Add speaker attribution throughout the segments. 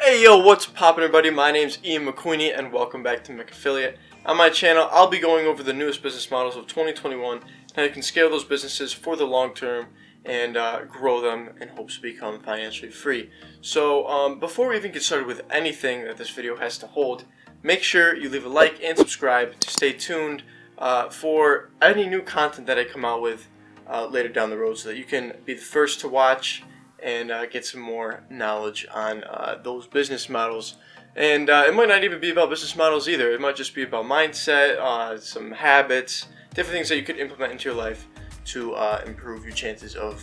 Speaker 1: Hey yo, what's poppin' everybody? My name's Ian McQueenie and welcome back to McAffiliate. On my channel, I'll be going over the newest business models of 2021 and how you can scale those businesses for the long term and grow them in hopes to become financially free. So before we even get started with anything that this video has to hold, make sure you leave a like and subscribe to stay tuned for any new content that I come out with later down the road so that you can be the first to watch and get some more knowledge on those business models. And it might not even be about business models either. It might just be about mindset, some habits, different things that you could implement into your life to improve your chances of,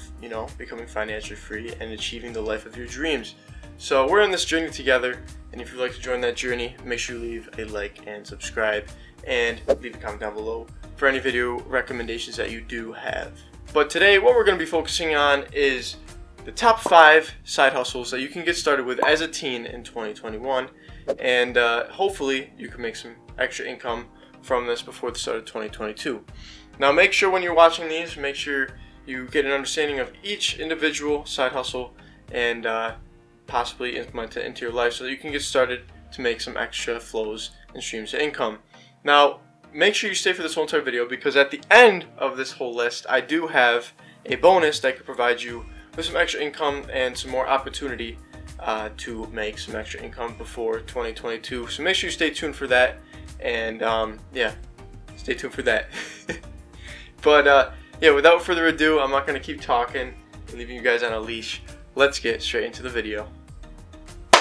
Speaker 1: becoming financially free and achieving the life of your dreams. So we're on this journey together, and if you'd like to join that journey, make sure you leave a like and subscribe, and leave a comment down below for any video recommendations that you do have. But today, what we're going to be focusing on is the top 5 side hustles that you can get started with as a teen in 2021, and hopefully you can make some extra income from this before the start of 2022. Now make sure when you're watching these, make sure you get an understanding of each individual side hustle and possibly implement it into your life so that you can get started to make some extra flows and streams of income. Now make sure you stay for this whole entire video, because at the end of this whole list I do have a bonus that could provide you with some extra income and some more opportunity to make some extra income before 2022. So make sure you stay tuned for that, and stay tuned for that. But without further ado, I'm not going to keep talking and leaving you guys on a leash. Let's get straight into the video.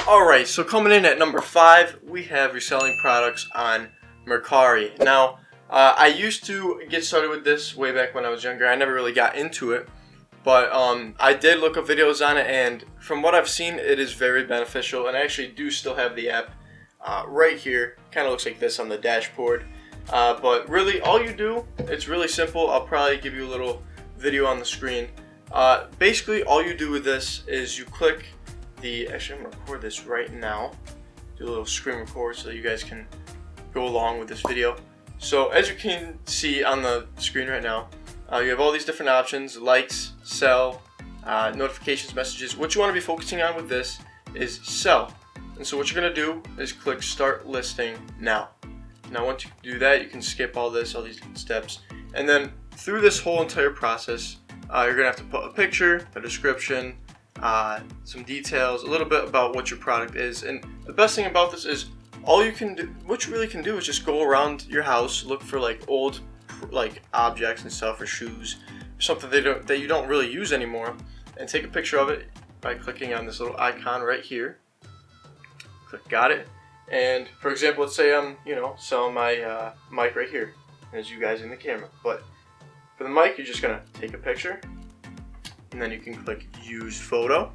Speaker 1: Alright, so coming in at number 5, we have reselling products on Mercari. Now, I used to get started with this way back when I was younger. I never really got into it. But I did look up videos on it, and from what I've seen, it is very beneficial. And I actually do still have the app right here. Kind of looks like this on the dashboard. But really, all you do, it's really simple. I'll probably give you a little video on the screen. Basically, all you do with this is you click the... Actually, I'm going to record this right now. Do a little screen record so that you guys can go along with this video. So as you can see on the screen right now, you have all these different options: likes, sell, notifications, messages. What you want to be focusing on with this is sell. And so what you're going to do is click start listing now. Now once you do that, you can skip all these different steps. And then through this whole entire process, you're going to have to put a picture, a description, some details, a little bit about what your product is. And the best thing about this is all you can do, what you really can do is just go around your house, look for old objects and stuff, or shoes, or something that you don't really use anymore, and take a picture of it by clicking on this little icon right here. Click got it. And for example, let's say I'm selling my mic right here, as you guys in the camera. But for the mic, you're just gonna take a picture, and then you can click use photo,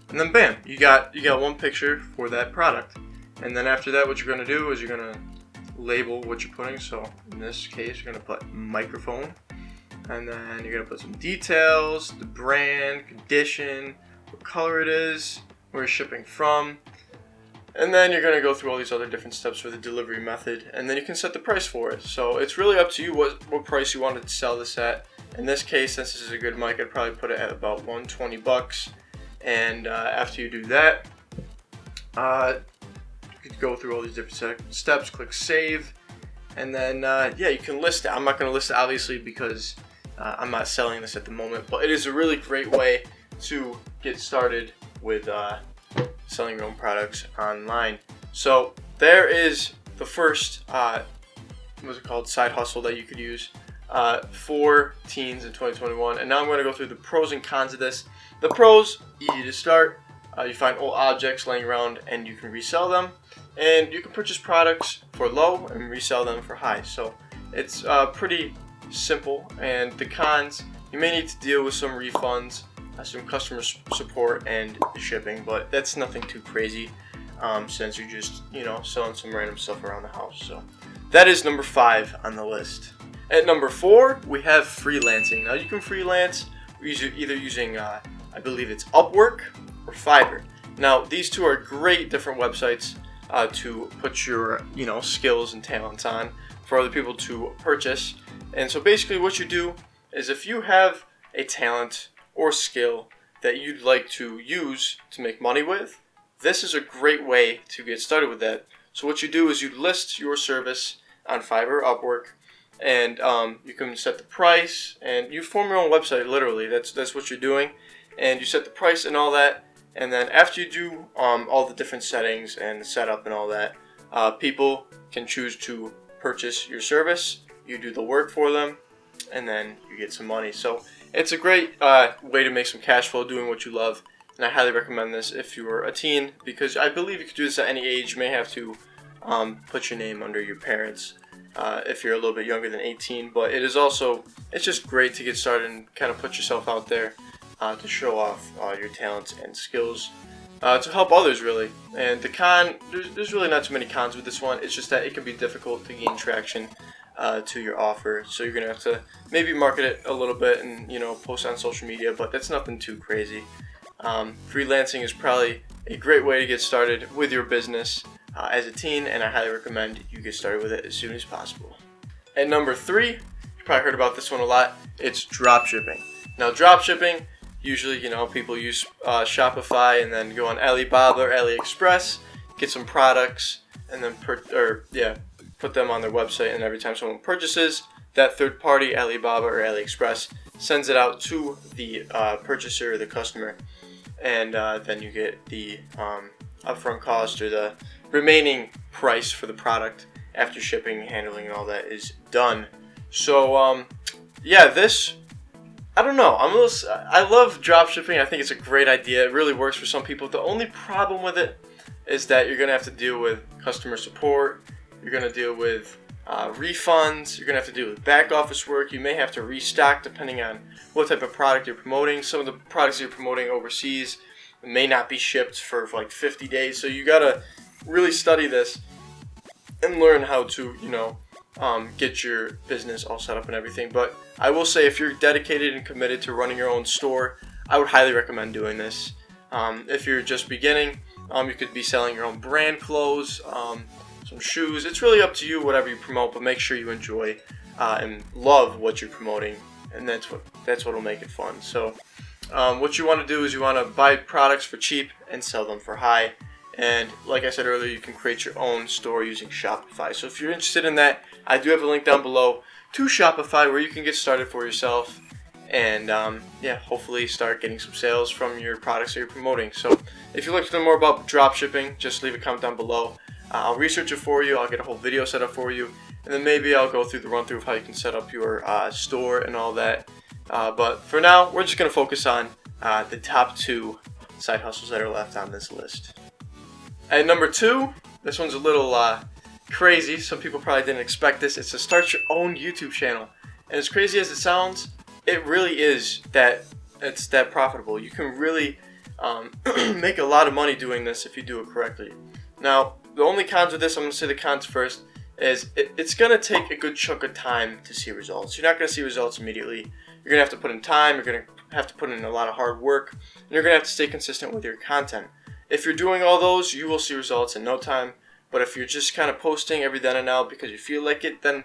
Speaker 1: and then bam, you got one picture for that product. And then after that, what you're gonna do is you're gonna label what you're putting. So in this case, you're gonna put microphone, and then you're gonna put some details, the brand, condition, what color it is, where it's shipping from, and then you're gonna go through all these other different steps for the delivery method, and then you can set the price for it. So it's really up to you what price you want to sell this at. In this case, since this is a good mic, I'd probably put it at about 120 bucks. And after you do that, go through all these different steps, click save, and then you can list it. I'm not going to list it obviously because I'm not selling this at the moment, but it is a really great way to get started with selling your own products online. So there is the first side hustle that you could use for teens in 2021. And now I'm going to go through the pros and cons of this. The pros: easy to start. You find old objects laying around and you can resell them. And you can purchase products for low and resell them for high. So it's pretty simple. And the cons: you may need to deal with some refunds, some customer support, and shipping, but that's nothing too crazy since you're just selling some random stuff around the house. So that is number 5 on the list. At number 4, we have freelancing. Now you can freelance either using I believe it's Upwork or Fiverr. Now these two are great different websites to put your skills and talents on for other people to purchase. And so basically what you do is, if you have a talent or skill that you'd like to use to make money with, this is a great way to get started with that. So what you do is you list your service on Fiverr, Upwork, and you can set the price, and you form your own website. Literally, that's what you're doing, and you set the price and all that. And then after you do all the different settings and the setup and all that, people can choose to purchase your service. You do the work for them, and then you get some money. So it's a great way to make some cash flow doing what you love. And I highly recommend this if you are a teen, because I believe you could do this at any age. You may have to put your name under your parents if you're a little bit younger than 18. But it's just great to get started and kind of put yourself out there to show off your talents and skills to help others, really. And the con, there's really not too many cons with this one. It's just that it can be difficult to gain traction to your offer. So you're going to have to maybe market it a little bit and, post on social media, but that's nothing too crazy. Freelancing is probably a great way to get started with your business as a teen, and I highly recommend you get started with it as soon as possible. And number 3, you probably heard about this one a lot, it's drop shipping. Now drop shipping, usually people use Shopify and then go on Alibaba or AliExpress, get some products, and then put them on their website, and every time someone purchases, that third party, Alibaba or AliExpress, sends it out to the purchaser or the customer, and then you get the upfront cost or the remaining price for the product after shipping, handling, and all that is done. So this, I don't know, I love drop shipping. I think it's a great idea. It really works for some people. The only problem with it is that you're gonna have to deal with customer support. You're gonna deal with refunds. You're gonna have to deal with back office work. You may have to restock depending on what type of product you're promoting. Some of the products you're promoting overseas may not be shipped for like 50 days. So you gotta really study this and learn how to, get your business all set up and everything. But I will say, if you're dedicated and committed to running your own store, I would highly recommend doing this. If you're just beginning, you could be selling your own brand clothes, some shoes. It's really up to you, whatever you promote, but make sure you enjoy and love what you're promoting, and that's what will make it fun. So what you want to do is you want to buy products for cheap and sell them for high. And like I said earlier, you can create your own store using Shopify. So if you're interested in that, I do have a link down below to Shopify where you can get started for yourself and hopefully start getting some sales from your products that you're promoting. So if you'd like to know more about drop shipping, just leave a comment down below. I'll research it for you. I'll get a whole video set up for you, and then maybe I'll go through the run through of how you can set up your store and all that. But for now, we're just going to focus on the top 2 side hustles that are left on this list. At number 2, this one's a little crazy. Some people probably didn't expect this. It's to start your own YouTube channel. And as crazy as it sounds, it really is that profitable. You can really make a lot of money doing this if you do it correctly. Now, the only cons with this, I'm going to say the cons first, is it's going to take a good chunk of time to see results. You're not going to see results immediately. You're going to have to put in time. You're going to have to put in a lot of hard work. And you're going to have to stay consistent with your content. If you're doing all those, you will see results in no time. But if you're just kind of posting every then and now because you feel like it, then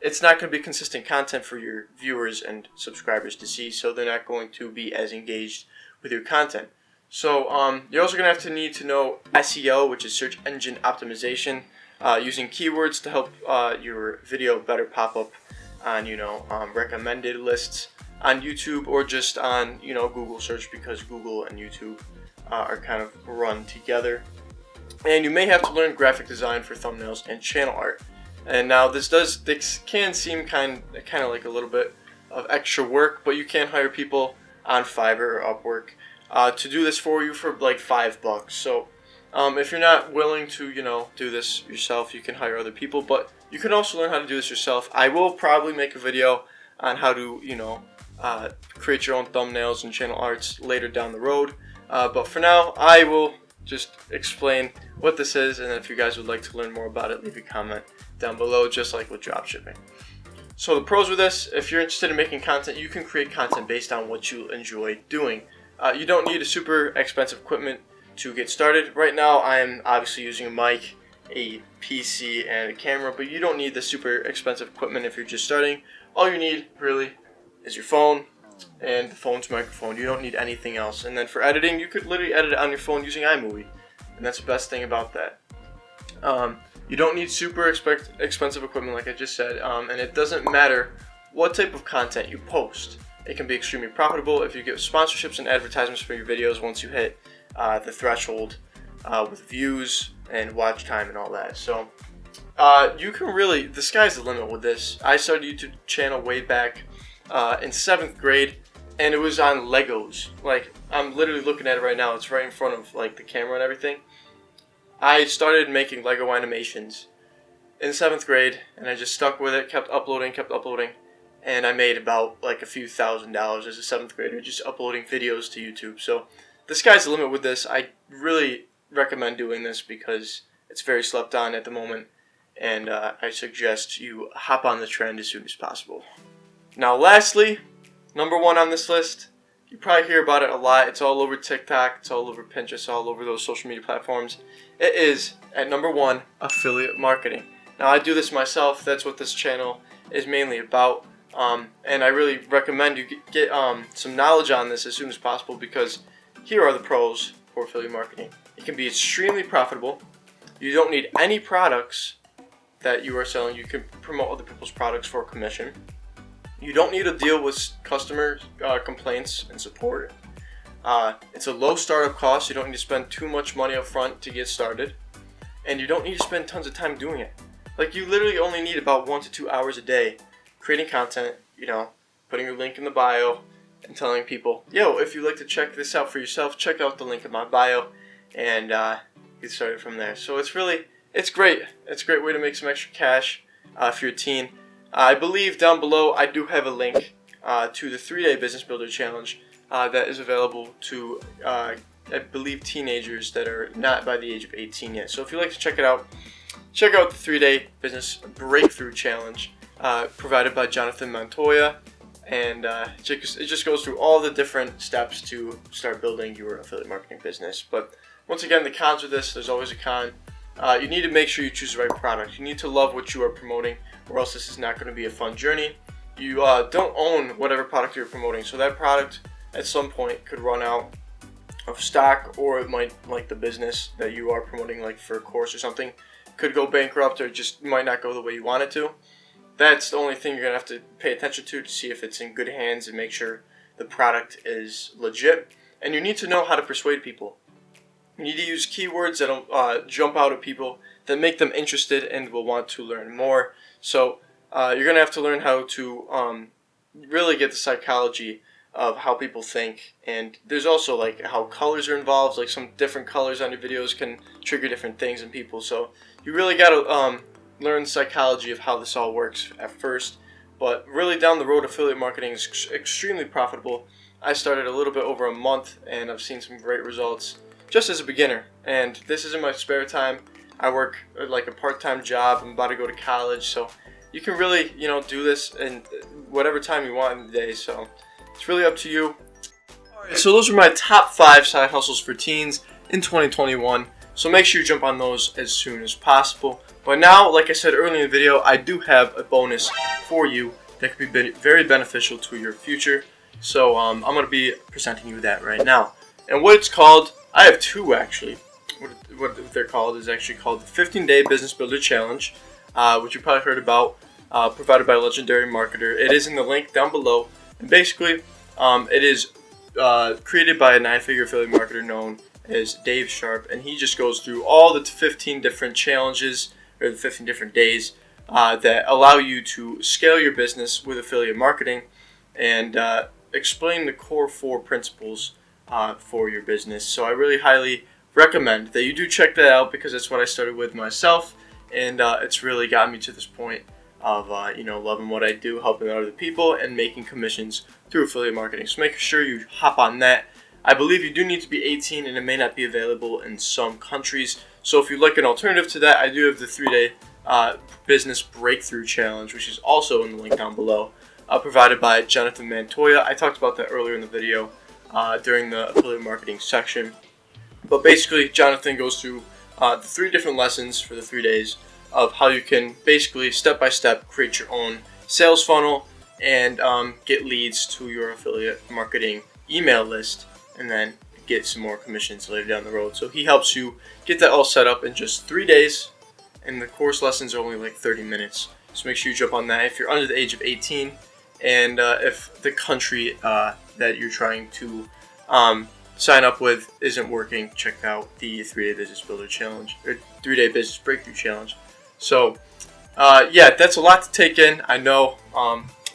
Speaker 1: it's not going to be consistent content for your viewers and subscribers to see. So they're not going to be as engaged with your content. So you're also going to need to know SEO, which is search engine optimization, using keywords to help your video better pop up on recommended lists on YouTube or just on Google search, because Google and YouTube are kind of run together. And you may have to learn graphic design for thumbnails and channel art. And now this can seem kind of like a little bit of extra work, but you can hire people on Fiverr or Upwork to do this for you for like $5. So if you're not willing to do this yourself, you can hire other people, but you can also learn how to do this yourself. I will probably make a video on how to create your own thumbnails and channel arts later down the road, but for now I will just explain what this is, and if you guys would like to learn more about it, leave a comment down below, just like with dropshipping. So the pros with this, if you're interested in making content, you can create content based on what you enjoy doing. You don't need a super expensive equipment to get started. Right now I am obviously using a mic, a PC, and a camera, but you don't need the super expensive equipment if you're just starting. All you need really is your phone and the phone's microphone. You don't need anything else. And then for editing, you could literally edit it on your phone using iMovie. and that's the best thing about that. You don't need super expensive equipment, like I just said, and it doesn't matter what type of content you post. It can be extremely profitable if you get sponsorships and advertisements for your videos once you hit the threshold with views and watch time and all that. So you can really, the sky's the limit with this. I started a YouTube channel way back in 7th grade, and it was on Legos. Like, I'm literally looking at it right now. It's right in front of like the camera and everything. I started making Lego animations in 7th grade, and I just stuck with it, kept uploading, and I made about like a few $1,000s as a 7th grader just uploading videos to YouTube. So the sky's the limit with this. I really recommend doing this because it's very slept on at the moment, and I suggest you hop on the trend as soon as possible. Now lastly, number 1 on this list, you probably hear about it a lot. It's all over TikTok, it's all over Pinterest, all over those social media platforms. It is, at number 1, affiliate marketing. Now I do this myself. That's what this channel is mainly about. And I really recommend you get some knowledge on this as soon as possible, because here are the pros for affiliate marketing. It can be extremely profitable. You don't need any products that you are selling. You can promote other people's products for commission. You don't need to deal with customer complaints and support. It's a low startup cost. You don't need to spend too much money up front to get started. And you don't need to spend tons of time doing it. Like, you literally only need about 1 to 2 hours a day creating content, putting your link in the bio and telling people, yo, if you'd like to check this out for yourself, check out the link in my bio, and get started from there. So it's great. It's a great way to make some extra cash if you're a teen. I believe down below I do have a link to the 3-day Business Builder Challenge that is available to, I believe, teenagers that are not by the age of 18 yet. So if you'd like to check it out, check out the 3-day Business Breakthrough Challenge provided by Jonathan Montoya, and it just goes through all the different steps to start building your affiliate marketing business. But once again, the cons of this, there's always a con. You need to make sure you choose the right product. You need to love what you are promoting, or else this is not going to be a fun journey. You don't own whatever product you're promoting, so that product at some point could run out of stock, or it might, like the business that you are promoting, like for a course or something, could go bankrupt, or just might not go the way you want it to. That's the only thing you're going to have to pay attention to see if it's in good hands and make sure the product is legit. And you need to know how to persuade people. You need to use keywords that'll jump out at people, that make them interested and will want to learn more. So you're going to have to learn how to really get the psychology of how people think. And there's also like how colors are involved. Like, some different colors on your videos can trigger different things in people. So you really got to learn psychology of how this all works at first. But really, down the road, affiliate marketing is extremely profitable. I started a little bit over a month, and I've seen some great results just as a beginner. And this is in my spare time. I work like a part-time job. I'm about to go to college, so you can really, do this in whatever time you want in the day. So it's really up to you. Alright, so those are my top 5 side hustles for teens in 2021. So make sure you jump on those as soon as possible. But now, like I said earlier in the video, I do have a bonus for you that could be very beneficial to your future. So I'm going to be presenting you that right now. And what it's called, I have 2 actually. What they're called is actually called the 15-Day Business Builder Challenge, which you probably heard about, provided by Legendary Marketer. It is in the link down below. And basically, it is created by a 9-figure affiliate marketer known as Dave Sharp, and he just goes through all the 15 different challenges, or the 15 different days that allow you to scale your business with affiliate marketing, and explain the core 4 principles for your business. So I really highly recommend that you do check that out, because that's what I started with myself, and it's really gotten me to this point of loving what I do, helping other people, and making commissions through affiliate marketing. So make sure you hop on that. I believe you do need to be 18, and it may not be available in some countries. So if you'd like an alternative to that, I do have the 3-day Business Breakthrough Challenge, which is also in the link down below, provided by Jonathan Montoya. I talked about that earlier in the video during the affiliate marketing section. But basically, Jonathan goes through the 3 different lessons for the 3 days of how you can basically step-by-step create your own sales funnel and get leads to your affiliate marketing email list, and then get some more commissions later down the road. So he helps you get that all set up in just 3 days, and the course lessons are only like 30 minutes. So make sure you jump on that if you're under the age of 18, and if the country that you're trying to sign up with isn't working, check out the 3-day business builder challenge or 3-day business breakthrough challenge. So yeah, that's a lot to take in. I know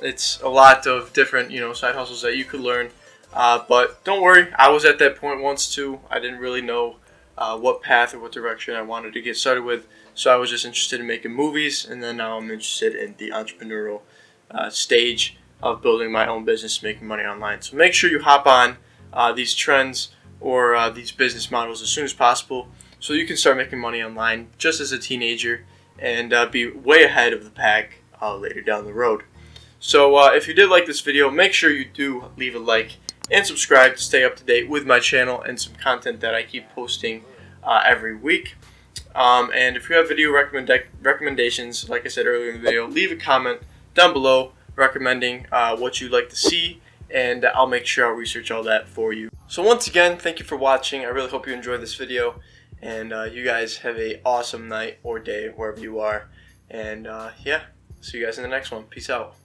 Speaker 1: it's a lot of different side hustles that you could learn, but don't worry, I was at that point once too. I didn't really know what path or what direction I wanted to get started with, so I was just interested in making movies, and then now I'm interested in the entrepreneurial stage of building my own business, making money online. So make sure you hop on these trends or these business models as soon as possible, so you can start making money online just as a teenager and be way ahead of the pack later down the road. So if you did like this video, make sure you do leave a like and subscribe to stay up to date with my channel and some content that I keep posting every week. And if you have video recommendations, like I said earlier in the video, leave a comment down below recommending what you'd like to see, and I'll make sure I'll research all that for you. So once again, thank you for watching. I really hope you enjoyed this video, and you guys have an awesome night or day wherever you are. And yeah, see you guys in the next one. Peace out.